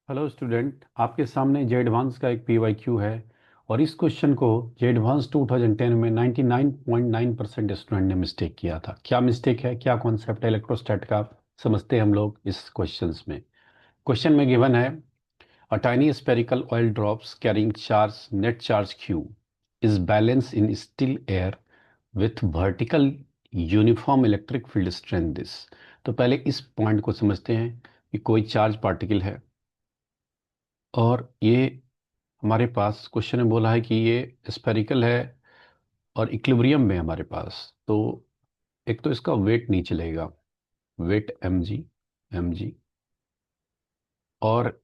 Hello student, आपके सामने जे advance का एक पीवाईक्यू है। और इस क्वेश्चन को जे एडवांस 2010 में 99.9% स्टूडेंट ने मिस्टेक किया था। क्या मिस्टेक है, क्या कॉन्सेप्ट है इलेक्ट्रोस्टैट का, समझते हैं हम लोग इस क्वेश्चंस में। क्वेश्चन में गिवन है a tiny spherical oil drops carrying charge net charge Q is balance in still air with vertical uniform electric field strength this. तो पहले इस पॉइंट को समझते हैं कि कोई चार्ज पार्टिकल है और ये हमारे पास क्वेश्चन में बोला है कि ये स्फेरिकल है और इक्विलिब्रियम में है हमारे पास। तो एक तो इसका वेट नहीं चलेगा, वेट एम जी। और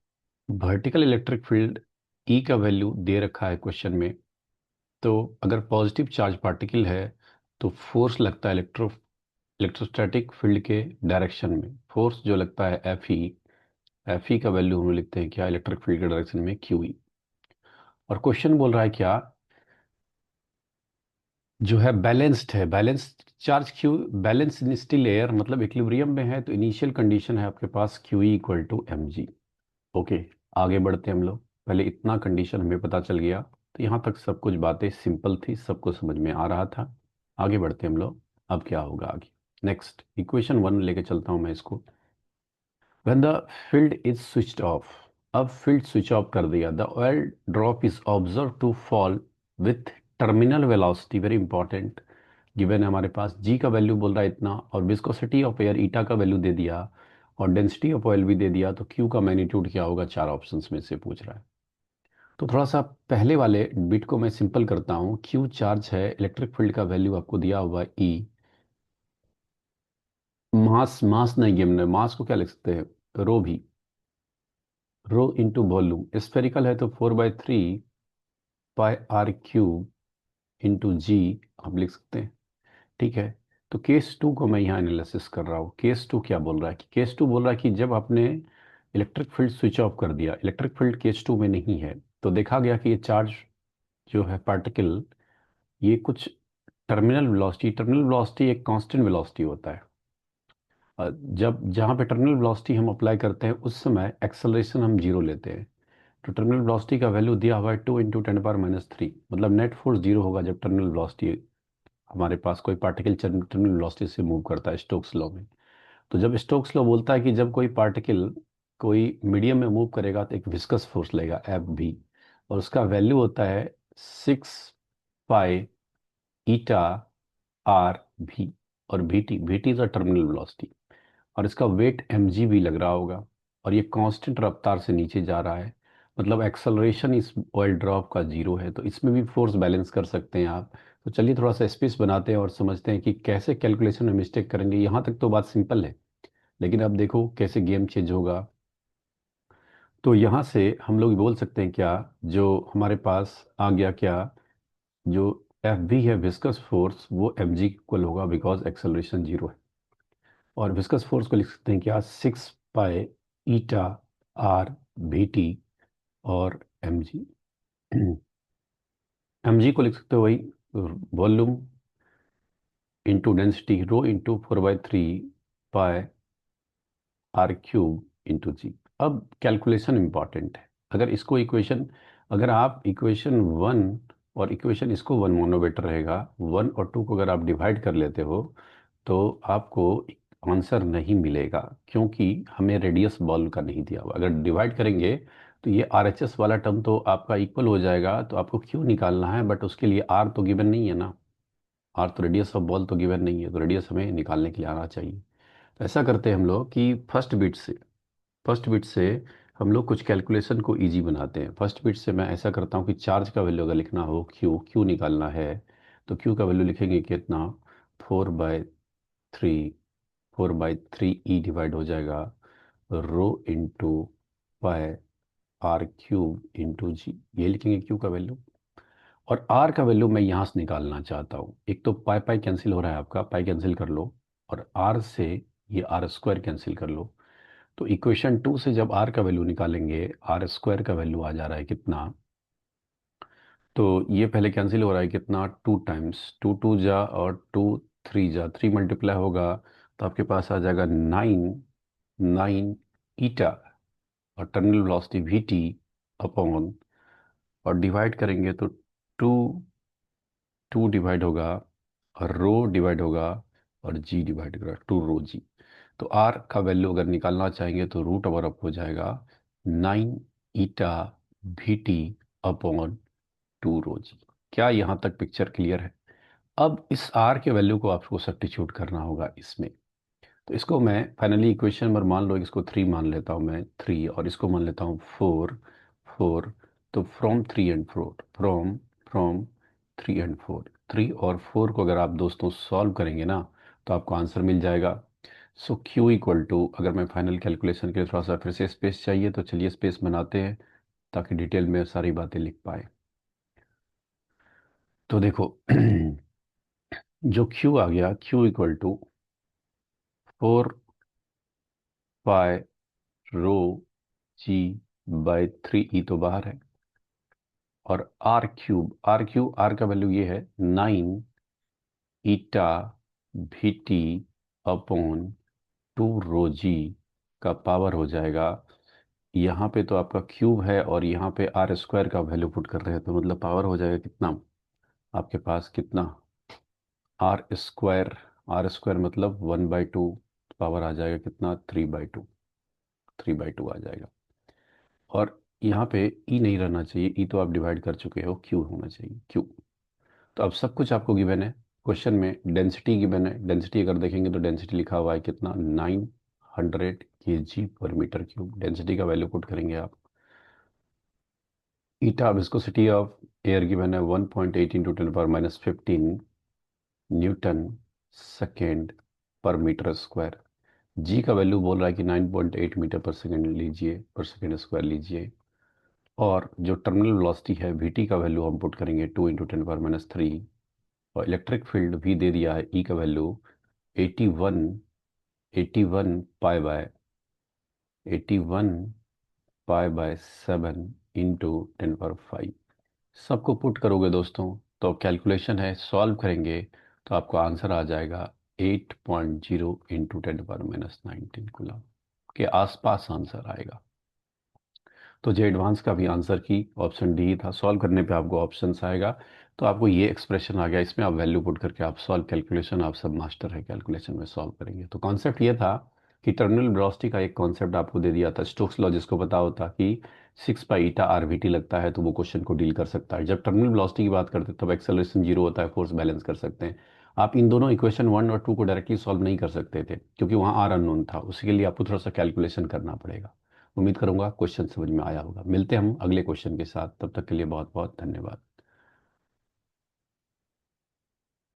वर्टिकल इलेक्ट्रिक फील्ड ई का वैल्यू दे रखा है क्वेश्चन में। तो अगर पॉजिटिव चार्ज पार्टिकल है तो फोर्स लगता है इलेक्ट्रोस्टैटिक फील्ड के डायरेक्शन में। फोर्स जो लगता है एफ ई का वैल्यू हम लोग लिखते हैं क्या, इलेक्ट्रिक फील्ड के डायरेक्शन में क्यू ई। और क्वेश्चन बोल रहा है क्या, जो है बैलेंस्ड है, balanced charge Q, balance in still air मतलब इक्विलिब्रियम में है। तो इनिशियल कंडीशन है आपके पास Q E equal to M G. Okay, आगे बढ़ते हैं हम लोग। पहले इतना कंडीशन हमें पता चल गया तो यहाँ तक सब कुछ बातें सिंपल थी, सबको समझ में आ रहा था। आगे बढ़ते हैं हम लोग। अब क्या होगा आगे, नेक्स्ट इक्वेशन 1 लेके चलता हूँ मैं इसको। When the field is switched off, अब फील्ड स्विच ऑफ कर दिया, the oil drop is observe to fall with terminal velocity, very important. Given है हमारे पास जी का वैल्यू बोल रहा है इतना, और विस्कोसिटी ऑफ एयर ईटा का वैल्यू दे दिया, और डेंसिटी ऑफ ऑयल भी दे दिया। तो क्यू का मैग्नीट्यूड क्या होगा, चार ऑप्शंस में से पूछ रहा है। तो थोड़ा सा पहले वाले बिट को मैं सिंपल करता हूँ। क्यू चार्ज है, इलेक्ट्रिक फील्ड का वैल्यू आपको दिया हुआ ई, मास मास नहीं गिवन है, मास को क्या लिख सकते हैं, रो भी, रो इंटू वॉल्यूम। स्फेरिकल है तो 4/3 पाई आर क्यूब इंटू जी आप लिख सकते हैं। ठीक है। तो केस टू को मैं यहाँ एनालिसिस कर रहा हूँ। केस टू क्या बोल रहा है, कि केस टू बोल रहा है कि जब आपने इलेक्ट्रिक फील्ड स्विच ऑफ कर दिया, इलेक्ट्रिक फील्ड केस टू में नहीं है, तो देखा गया कि ये चार्ज जो है पार्टिकल, ये कुछ टर्मिनल वेलोसिटी एक कांस्टेंट वेलोसिटी होता है। जब जहाँ पे टर्मिनल वेलोसिटी हम अप्लाई करते हैं उस समय एक्सेलरेशन हम जीरो लेते हैं। तो टर्मिनल वेलोसिटी का वैल्यू दिया हुआ है 2 × 10⁻³ मतलब नेट फोर्स जीरो होगा जब टर्मिनल वेलोसिटी, हमारे पास कोई पार्टिकल टर्मिनल वेलोसिटी से मूव करता है स्टोक्स लॉ में। तो जब स्टोक्स लॉ बोलता है कि जब कोई पार्टिकल कोई मीडियम में मूव करेगा तो एक विस्कस फोर्स लेगा एफ भी, और उसका वैल्यू होता है 6 पाई ईटा आर भी। और we T is a terminal velocity, और इसका वेट एम जी भी लग रहा होगा। और ये कांस्टेंट रफ्तार से नीचे जा रहा है, मतलब एक्सेलरेशन इस ऑयल ड्रॉप का जीरो है। तो इसमें भी फोर्स बैलेंस कर सकते हैं आप। तो चलिए थोड़ा सा स्पेस बनाते हैं और समझते हैं कि कैसे कैलकुलेशन में मिस्टेक करेंगे। यहाँ तक तो बात सिंपल है, लेकिन अब देखो कैसे गेम चेंज होगा। तो यहाँ से हम लोग बोल सकते हैं क्या, जो हमारे पास आ गया क्या, जो एफ भी है विस्कस फोर्स, वो एम जी इक्वल होगा बिकॉज एक्सेलरेशन जीरो है। और विस्कस फोर्स को लिख सकते हैं क्या, 6 पाई ईटा आर भी टी। और एम जी, एम जी को लिख सकते हो वही, volume into density rho into 4/3 pi r cube into g. अब कैलकुलेशन इंपॉर्टेंट है। अगर इसको इक्वेशन, अगर आप इक्वेशन वन और इक्वेशन इसको वन मोनो बेटर रहेगा, वन और टू को अगर आप डिवाइड कर लेते हो तो आपको आंसर नहीं मिलेगा, क्योंकि हमें रेडियस बॉल का नहीं दिया हुआ। अगर डिवाइड करेंगे तो ये आर एच एस वाला टर्म तो आपका इक्वल हो जाएगा, तो आपको क्यों निकालना है, बट उसके लिए आर तो गिवन नहीं है ना। आर तो रेडियस ऑफ बॉल तो गिवन नहीं है, तो रेडियस हमें निकालने के लिए आना चाहिए। तो ऐसा करते हैं हम लोग कि फर्स्ट बिट से हम लोग कुछ कैलकुलेशन को इजी बनाते हैं। फर्स्ट बिट से मैं ऐसा करता हूँ कि चार्ज का वैल्यू अगर लिखना हो, क्यू क्यू निकालना है, तो क्यू का वैल्यू लिखेंगे कितना, 4/3, 4/3 ई डिवाइड हो जाएगा rho into pi r cube into g, ये लिखेंगे क्यू का वैल्यू। और आर का वैल्यू मैं यहाँ से निकालना चाहता हूँ। एक तो पाई पाई कैंसिल हो रहा है, आपका पाई कैंसिल कर लो, और आर से ये आर स्क्वायर कैंसिल कर लो। तो इक्वेशन टू से जब आर का वैल्यू निकालेंगे, आर स्क्वायर का वैल्यू आ जा रहा है कितना, तो ये पहले कैंसिल हो रहा है कितना, टू टाइम्स, टू टू जा और टू थ्री जा, थ्री मल्टीप्लाई होगा तो आपके पास आ जाएगा 9, 9 ईटा और terminal velocity we T upon, और डिवाइड करेंगे तो टू, टू डिवाइड होगा और रो डिवाइड होगा और जी डिवाइड होगा, टू रो जी। तो आर का वैल्यू अगर निकालना चाहेंगे तो रूट ओवर अप हो जाएगा 9 ईटा we T upon two rho जी। क्या यहाँ तक पिक्चर क्लियर है? अब इस आर के वैल्यू को आपको सब्स्टिट्यूट करना होगा इसमें। तो इसको मैं फाइनली इक्वेशन पर मान लो, इसको 3 मान लेता हूँ मैं, 3, और इसको मान लेता हूँ 4, 4। तो from 3 and 4, from from 3 and 4, 3 और 4 को अगर आप दोस्तों सॉल्व करेंगे ना तो आपको आंसर मिल जाएगा। सो Q इक्वल टू, अगर मैं फाइनल कैलकुलेशन के लिए थोड़ा सा फिर से स्पेस चाहिए तो चलिए स्पेस बनाते हैं ताकि डिटेल में सारी बातें लिख पाए। तो देखो जो Q आ गया, Q equal to 4 pi rho G by 3 E तो बाहर है, और आर क्यूब, आर का वैल्यू ये है 9 ईटा भी T upon two rho G का पावर हो जाएगा। यहाँ पे तो आपका क्यूब है और यहाँ पे आर स्क्वायर का वैल्यू पुट कर रहे हैं, तो मतलब पावर हो जाएगा कितना आपके पास, कितना, आर स्क्वायर, आर स्क्वायर मतलब 1/2, पावर आ जाएगा कितना, 3/2, 3/2 आ जाएगा। और यहाँ पे ई नहीं रहना चाहिए, ई तो आप डिवाइड कर चुके हो, क्यू होना चाहिए, क्यू। तो अब सब कुछ आपको गिवन है क्वेश्चन में, डेंसिटी गिवन है, डेंसिटी अगर देखेंगे तो डेंसिटी लिखा हुआ है कितना, 900 kg/m3। डेंसिटी का वैल्यू पुट करेंगे आप। ईटा विस्कोसिटी ऑफ एयर गिवन है 1.8 इंटू 10⁻15 न्यूटन सेकेंड पर मीटर स्क्वायर। जी का वैल्यू बोल रहा है कि 9.8 मीटर पर सेकेंड लीजिए, पर सेकेंड स्क्वायर लीजिए। और जो टर्मिनल वेलोसिटी है वीटी का वैल्यू हम पुट करेंगे 2 इंटू 10⁻3। और इलेक्ट्रिक फील्ड भी दे दिया है, ई का वैल्यू 81, 81 पाई बाय 7 इंटू 10⁻5। सबको पुट करोगे दोस्तों तो कैलकुलेशन है, सॉल्व करेंगे तो आपको आंसर आ जाएगा 8.0 इंटू 10⁻19 कूलम के आसपास आंसर आएगा। तो जे एडवांस का भी आंसर की ऑप्शन डी था, सॉल्व करने पे आपको ऑप्शंस आएगा। तो आपको ये एक्सप्रेशन आ गया, इसमें आप वैल्यू पुट करके आप सॉल्व, कैलकुलेशन आप सब मास्टर है, कैलकुलेशन में सॉल्व करेंगे। तो कॉन्सेप्ट ये था कि टर्मिनल वेलोसिटी का एक कॉन्सेप्ट आपको दे दिया था, स्टोक्स लॉ जिसको पता होता कि 6 पाई ईटा RVT लगता है तो वो क्वेश्चन को डील कर सकता है। जब टर्मिनल वेलोसिटी की बात करते हैं तब एक्सेलरेशन जीरो होता है, फोर्स बैलेंस कर सकते हैं। आप इन दोनों इक्वेशन 1 और 2 को डायरेक्टली सॉल्व नहीं कर सकते थे क्योंकि वहाँ आर अननोन था, उसके लिए आपको थोड़ा सा कैलकुलेशन करना पड़ेगा। उम्मीद करूंगा क्वेश्चन समझ में आया होगा। मिलते हैं हम अगले क्वेश्चन के साथ, तब तक के लिए बहुत बहुत धन्यवाद।